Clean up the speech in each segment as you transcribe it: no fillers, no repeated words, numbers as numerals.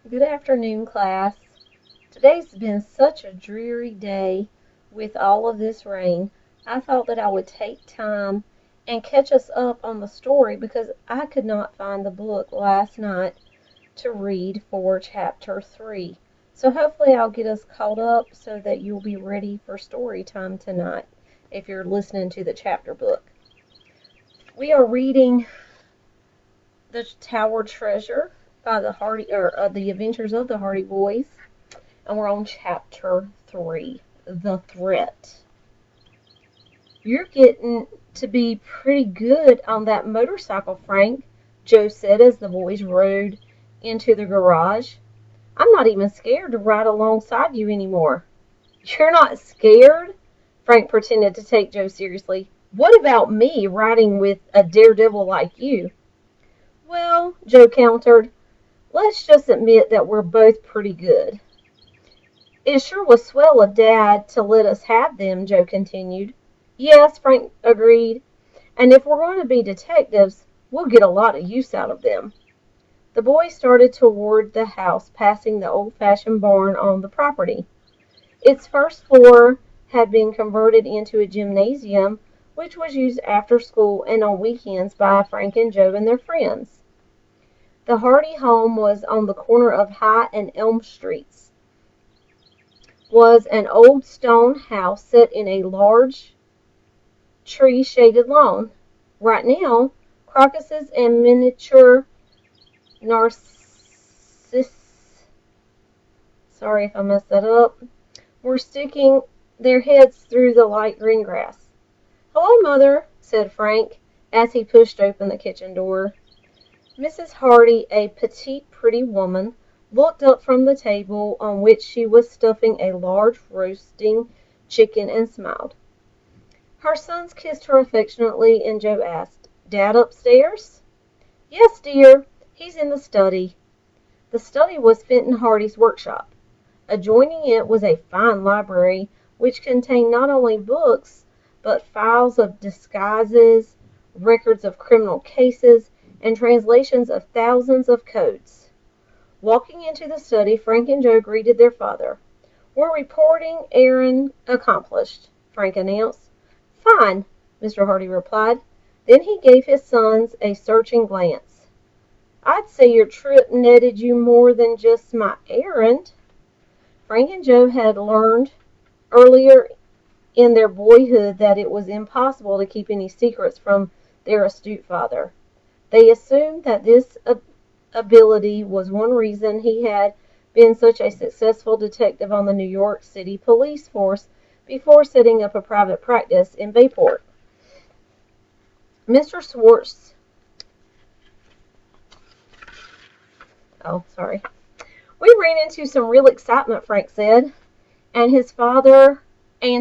Good afternoon, class. Today's been such a dreary day with all of this rain. I thought that I would take time and catch us up on the story because I could not find the book last night to read for chapter 3. So hopefully I'll get us caught up so that you'll be ready for story time tonight if you're listening to the chapter book. We are reading The Tower Treasure by the Adventures of the Hardy Boys. And we're on chapter 3, The Threat. You're getting to be pretty good on that motorcycle, Frank, Joe said as the boys rode into the garage. I'm not even scared to ride alongside you anymore. You're not scared? Frank pretended to take Joe seriously. What about me riding with a daredevil like you? Well, Joe countered, let's just admit that we're both pretty good. It sure was swell of Dad to let us have them, Joe continued. Yes, Frank agreed, and if we're going to be detectives, we'll get a lot of use out of them. The boys started toward the house, passing the old-fashioned barn on the property. Its first floor had been converted into a gymnasium, which was used after school and on weekends by Frank and Joe and their friends. The Hardy home was on the corner of High and Elm Streets. Was an old stone house set in a large tree-shaded lawn. Right now, crocuses and miniature narcissi, sorry if I messed that up, were sticking their heads through the light green grass. Hello, Mother, said Frank as he pushed open the kitchen door. Mrs. Hardy, a petite, pretty woman, looked up from the table on which she was stuffing a large roasting chicken and smiled. Her sons kissed her affectionately, and Joe asked, Dad upstairs? Yes, dear. He's in the study. The study was Fenton Hardy's workshop. Adjoining it was a fine library, which contained not only books, but files of disguises, records of criminal cases, and translations of thousands of codes. Walking into the study, Frank and Joe greeted their father. We're reporting errand accomplished, Frank announced. Fine, Mr. Hardy replied. Then he gave his sons a searching glance. I'd say your trip netted you more than just my errand. Frank and Joe had learned earlier in their boyhood that it was impossible to keep any secrets from their astute father. They assumed that this ability was one reason he had been such a successful detective on the New York City police force before setting up a private practice in Bayport. Mr. Swartz, we ran into some real excitement, Frank said, and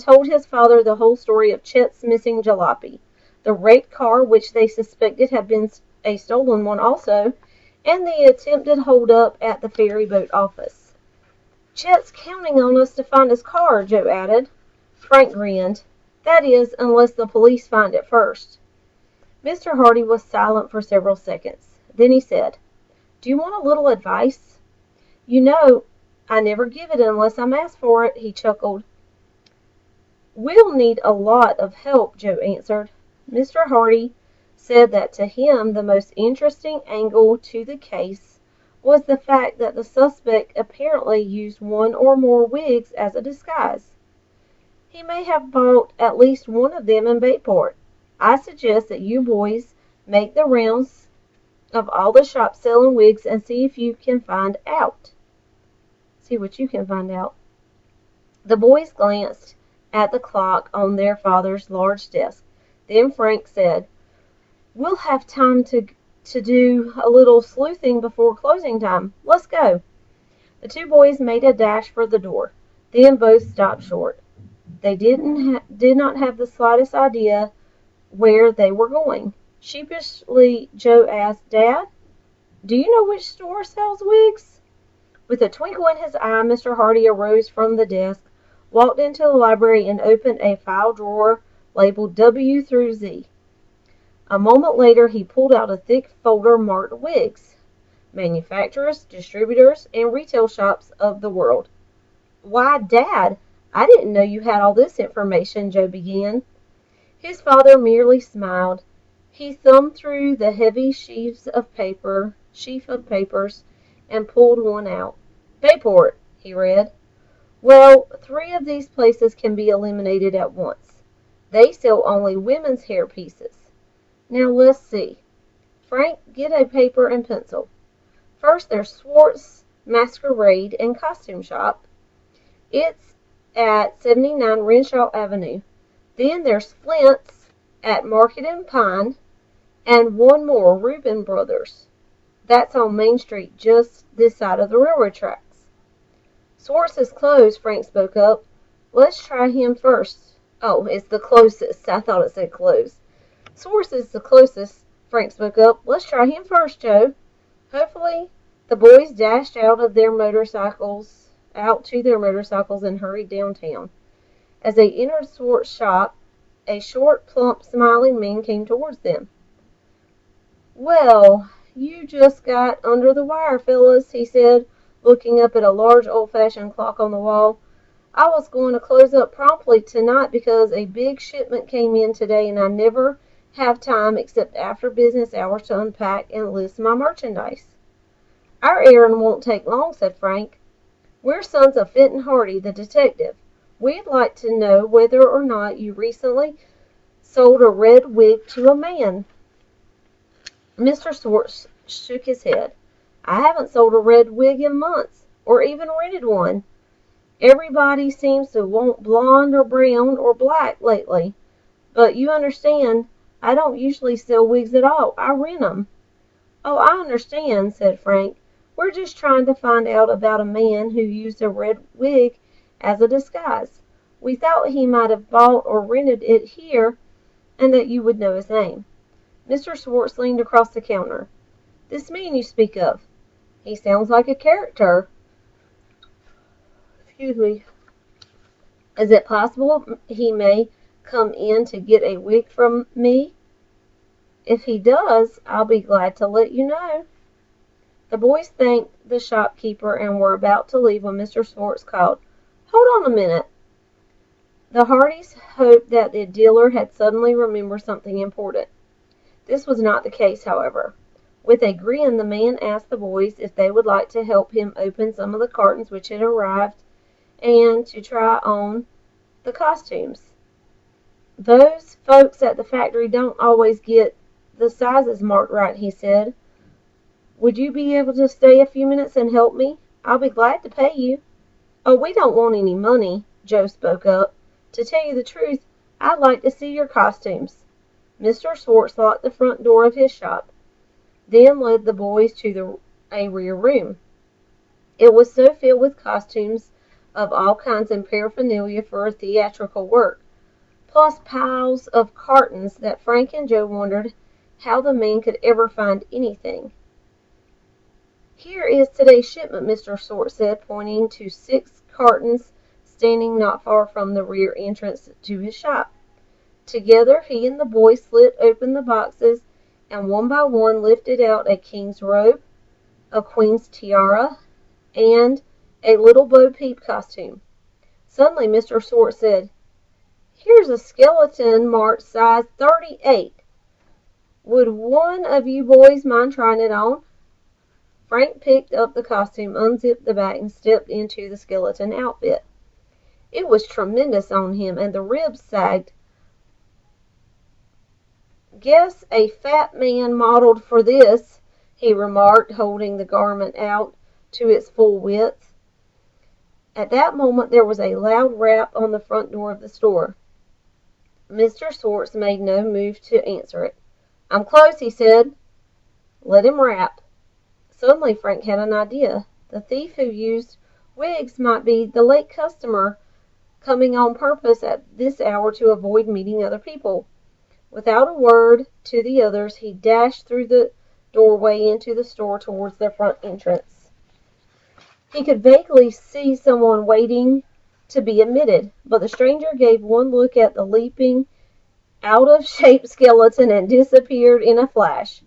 told his father the whole story of Chet's missing jalopy, the wrecked car which they suspected had been a stolen one also, and the attempted hold-up at the ferry boat office. Chet's counting on us to find his car, Joe added. Frank grinned. That is, unless the police find it first. Mr. Hardy was silent for several seconds. Then he said, Do you want a little advice? You know, I never give it unless I'm asked for it, he chuckled. We'll need a lot of help, Joe answered. Mr. Hardy said that to him the most interesting angle to the case was the fact that the suspect apparently used one or more wigs as a disguise. He may have bought at least one of them in Bayport. I suggest that you boys make the rounds of all the shops selling wigs and see if you can find out. See what you can find out. The boys glanced at the clock on their father's large desk. Then Frank said, We'll have time to do a little sleuthing before closing time. Let's go. The two boys made a dash for the door. Then both stopped short. They did not have the slightest idea where they were going. Sheepishly, Joe asked, Dad, do you know which store sells wigs? With a twinkle in his eye, Mr. Hardy arose from the desk, walked into the library, and opened a file drawer labeled W through Z. A moment later he pulled out a thick folder marked wigs. manufacturers, distributors, and retail shops of the world. Why, Dad, I didn't know you had all this information, Joe began. His father merely smiled. He thumbed through the heavy sheaf of papers, and pulled one out. Bayport, he read. Well, 3 of these places can be eliminated at once. They sell only women's hair pieces. Now let's see. Frank, get a paper and pencil. First there's Swartz Masquerade and Costume Shop. It's at 79 Renshaw Avenue. Then there's Flint's at Market and Pine, and one more, Reuben Brothers. That's on Main Street, just this side of the railroad tracks. Swartz is closed, Frank spoke up. Let's try him first. Oh, it's the closest. I thought it said closed. Swartz is the closest, Frank spoke up. Let's try him first, Joe. Hopefully, the boys dashed out to their motorcycles and hurried downtown. As they entered Swartz's shop, a short, plump, smiling man came towards them. Well, you just got under the wire, fellas, he said, looking up at a large old-fashioned clock on the wall. I was going to close up promptly tonight because a big shipment came in today and I never have time except after business hours to unpack and list my merchandise. Our errand won't take long, said Frank. We're sons of Fenton Hardy, the detective. We'd like to know whether or not you recently sold a red wig to a man. Mr. Swartz shook his head. I haven't sold a red wig in months, or even rented one. Everybody seems to want blonde or brown or black lately. But you understand, I don't usually sell wigs at all. I rent 'em. Oh, I understand, said Frank. We're just trying to find out about a man who used a red wig as a disguise. We thought he might have bought or rented it here, and that you would know his name. Mr. Swartz leaned across the counter. This man you speak of, he sounds like a character. Excuse me. Is it possible he may come in to get a wig from me? If he does, I'll be glad to let you know. The boys thanked the shopkeeper and were about to leave when Mr. Swartz called, Hold on a minute. The Hardys hoped that the dealer had suddenly remembered something important. This was not the case, however. With a grin, the man asked the boys if they would like to help him open some of the cartons which had arrived and to try on the costumes. Those folks at the factory don't always get the sizes marked right, he said. Would you be able to stay a few minutes and help me? I'll be glad to pay you. Oh, we don't want any money, Joe spoke up. To tell you the truth, I'd like to see your costumes. Mr. Swartz locked the front door of his shop, then led the boys to a rear room. It was so filled with costumes of all kinds and paraphernalia for theatrical work, plus piles of cartons that Frank and Joe wondered how the man could ever find anything. Here is today's shipment, Mr. Swartz said, pointing to 6 cartons standing not far from the rear entrance to his shop. Together, he and the boys slit open the boxes and one by one lifted out a king's robe, a queen's tiara, and a little Bo Peep costume. Suddenly, Mr. Swartz said, Here's a skeleton marked size 38. Would one of you boys mind trying it on? Frank picked up the costume, unzipped the back, and stepped into the skeleton outfit. It was tremendous on him, and the ribs sagged. Guess a fat man modeled for this, he remarked, holding the garment out to its full width. At that moment there was a loud rap on the front door of the store. Mr. Swartz made no move to answer it. I'm close, he said. Let him rap. Suddenly Frank had an idea. The thief who used wigs might be the late customer coming on purpose at this hour to avoid meeting other people. Without a word to the others, he dashed through the doorway into the store towards the front entrance. He could vaguely see someone waiting to be admitted, but the stranger gave one look at the leaping, out-of-shape skeleton and disappeared in a flash.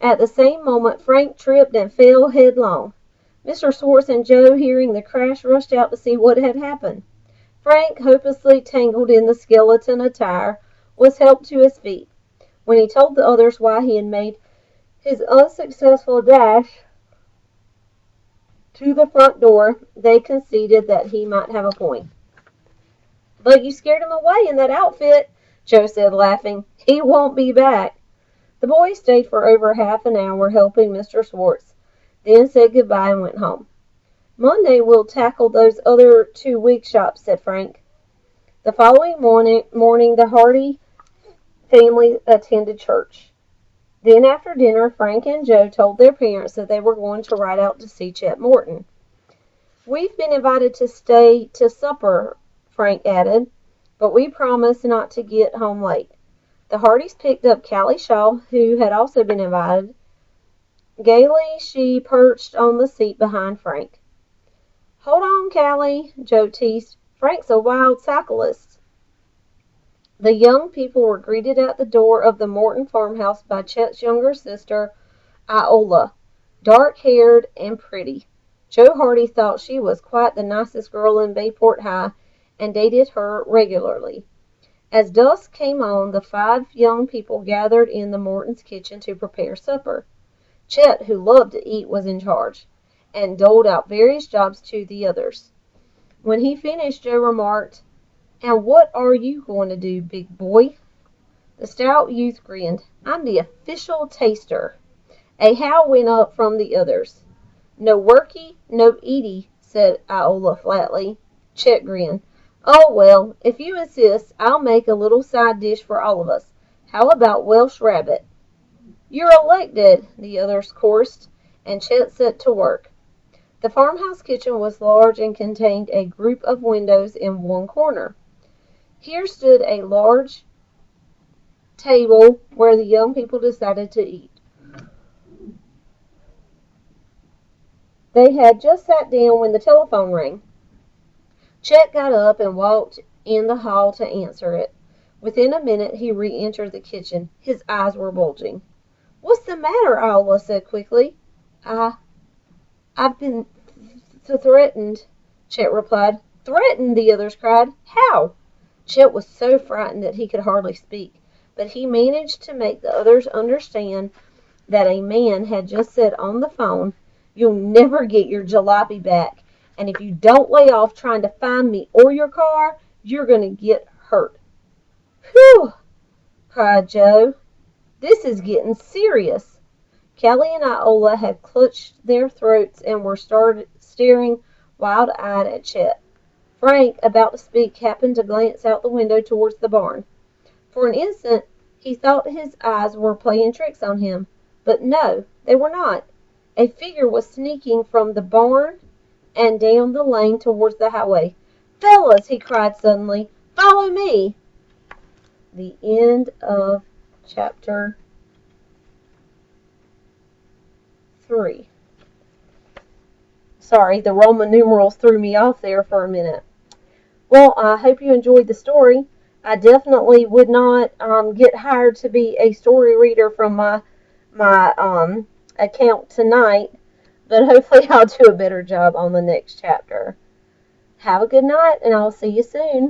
At the same moment, Frank tripped and fell headlong. Mr. Swartz and Joe, hearing the crash, rushed out to see what had happened. Frank, hopelessly tangled in the skeleton attire, was helped to his feet. When he told the others why he had made his unsuccessful dash to the front door, they conceded that he might have a point. "But you scared him away in that outfit," Joe said, laughing. "He won't be back." The boys stayed for over half an hour helping Mr. Swartz, then said goodbye and went home. "Monday we'll tackle those other 2 week shops," said Frank. The following morning the Hardy family attended church. Then after dinner, Frank and Joe told their parents that they were going to ride out to see Chet Morton. "We've been invited to stay to supper," Frank added, "but we promised not to get home late." The Hardys picked up Callie Shaw, who had also been invited. Gaily she perched on the seat behind Frank. "Hold on, Callie," Joe teased. "Frank's a wild cyclist." The young people were greeted at the door of the Morton farmhouse by Chet's younger sister, Iola, dark-haired and pretty. Joe Hardy thought she was quite the nicest girl in Bayport High and dated her regularly. As dusk came on, the 5 young people gathered in the Mortons' kitchen to prepare supper. Chet, who loved to eat, was in charge, and doled out various jobs to the others. When he finished, Joe remarked, "And what are you going to do, big boy?" The stout youth grinned. "I'm the official taster." A howl went up from the others. "No worky, no eaty," said Iola flatly. Chet grinned. "Oh, well, if you insist, I'll make a little side dish for all of us. How about Welsh rabbit?" "You're elected," the others chorused, and Chet set to work. The farmhouse kitchen was large and contained a group of windows in one corner. Here stood a large table where the young people decided to eat. They had just sat down when the telephone rang. Chet got up and walked in the hall to answer it. Within a minute he re-entered the kitchen. His eyes were bulging. "What's the matter?" Iola said quickly. "I've been threatened," Chet replied. "Threatened?" the others cried. "How?" Chet was so frightened that he could hardly speak, but he managed to make the others understand that a man had just said on the phone, "You'll never get your jalopy back, and if you don't lay off trying to find me or your car, you're going to get hurt." "Whew!" cried Joe. "This is getting serious." Callie and Iola had clutched their throats and were staring wild-eyed at Chet. Frank, about to speak, happened to glance out the window towards the barn. For an instant he thought his eyes were playing tricks on him, but no, they were not. A figure was sneaking from the barn and down the lane towards the highway. "Fellas," he cried suddenly, "follow me!" The end of chapter 3. Sorry, the Roman numerals threw me off there for a minute. Well, I hope you enjoyed the story. I definitely would not get hired to be a story reader from my account tonight, but hopefully I'll do a better job on the next chapter. Have a good night, and I'll see you soon.